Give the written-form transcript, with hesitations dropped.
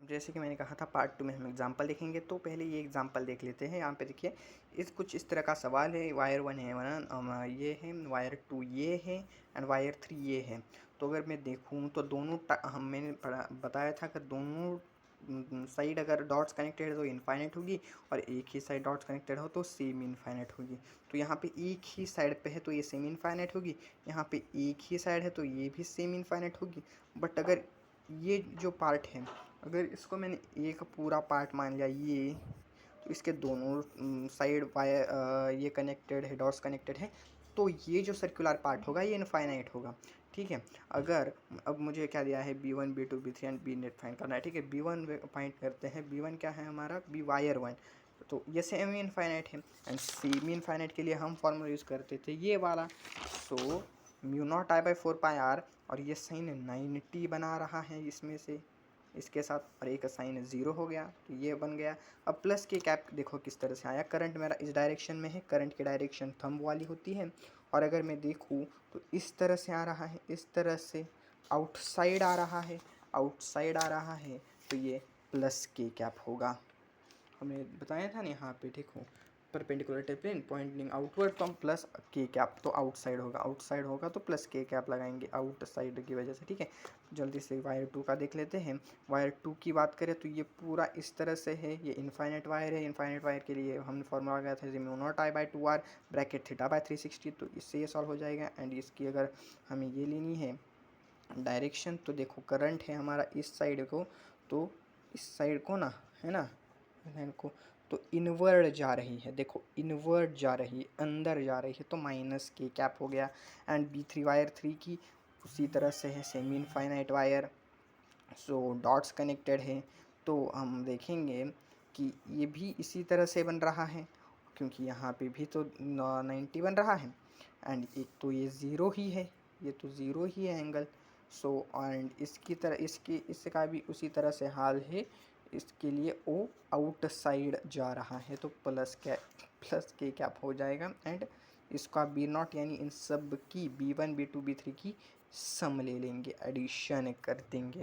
जैसे कि मैंने कहा था पार्ट 2 में हम एग्जांपल देखेंगे, तो पहले ये एग्जांपल देख लेते हैं। यहाँ पे देखिए कुछ इस तरह का सवाल है। वायर 1 है, ये है, वायर 2 ये है एंड वायर 3 ये है। तो अगर मैं देखूँ तो दोनों मैंने बताया था कि दोनों साइड अगर डॉट्स कनेक्टेड है तो इनफाइनाइट होगी, और एक ही साइड डॉट्स कनेक्टेड हो तो सेम इनफाइनाइट होगी। तो यहाँ पे एक ही साइड पे है तो ये सेम इनफाइनाइट होगी, यहाँ पे एक ही साइड है तो ये भी सेम इनफाइनाइट होगी। बट अगर ये जो पार्ट है, अगर इसको मैंने एक पूरा पार्ट मान लिया ये, तो इसके दोनों साइड वायर ये कनेक्टेड है, डॉट्स कनेक्टेड है, तो ये जो सर्कुलर पार्ट होगा ये इनफाइनाइट होगा। ठीक है। अगर अब मुझे क्या दिया है, B1 B2 B3 and B net find करना है। ठीक है, B1 फाइंड करते हैं। B1 क्या है हमारा, बी वायर 1, तो ये सेमी इनफाइनाइट है। एंड सेमी इनफाइनाइट के लिए हम फॉर्मूला यूज़ करते थे ये वाला, so mu naught I by 4πr, और ये साइन 90 बना रहा है इसमें से, इसके साथ, और एक साइन 0 हो गया, तो ये बन गया। अब प्लस के कैप देखो किस तरह से आया। करंट मेरा इस डायरेक्शन में है, करंट की डायरेक्शन थंब वाली होती है, और अगर मैं देखूँ तो इस तरह से आ रहा है, इस तरह से आउटसाइड आ रहा है, आउटसाइड आ रहा है, तो ये प्लस के कैप होगा। हमने बताया था ना यहाँ पे, देखो perpendicular to plane pointing outward, तो हम प्लस के कैप, तो आउटसाइड होगा, आउटसाइड होगा तो प्लस के कैप लगाएंगे आउटसाइड की वजह से। ठीक है, जल्दी से वायर 2 का देख लेते हैं। वायर 2 की बात करें तो ये पूरा इस तरह से है, ये इनफाइनाइट वायर है। इनफाइनाइट वायर के लिए हमने फॉर्मूला लगाया था mu naught I by 2r bracket theta by 360, तो इससे ये सॉल्व हो जाएगा। एंड इसकी अगर हमें ये लेनी है डायरेक्शन, तो देखो करंट है हमारा इस साइड को, तो इस साइड को ना, है ना, लाइन को, तो इनवर्ड जा रही है, देखो इनवर्ड जा रही है, अंदर जा रही है, तो माइनस के कैप हो गया। एंड B3 वायर 3 की उसी तरह से है, सेमी इनफाइनाइट वायर, सो डॉट्स कनेक्टेड है, तो हम देखेंगे कि ये भी इसी तरह से बन रहा है, क्योंकि यहाँ पे भी तो 90 बन रहा है, एंड एक तो ये ज़ीरो ही है, ये तो ज़ीरो ही है एंगल। सो एंड इसकी तरह इसका भी उसी तरह से हाल है, इसके लिए ओ आउटसाइड जा रहा है, तो प्लस के कैप हो जाएगा। एंड इसका बी नॉट यानी इन सब की B1 B2 B3 की सम ले लेंगे, एडिशन कर देंगे।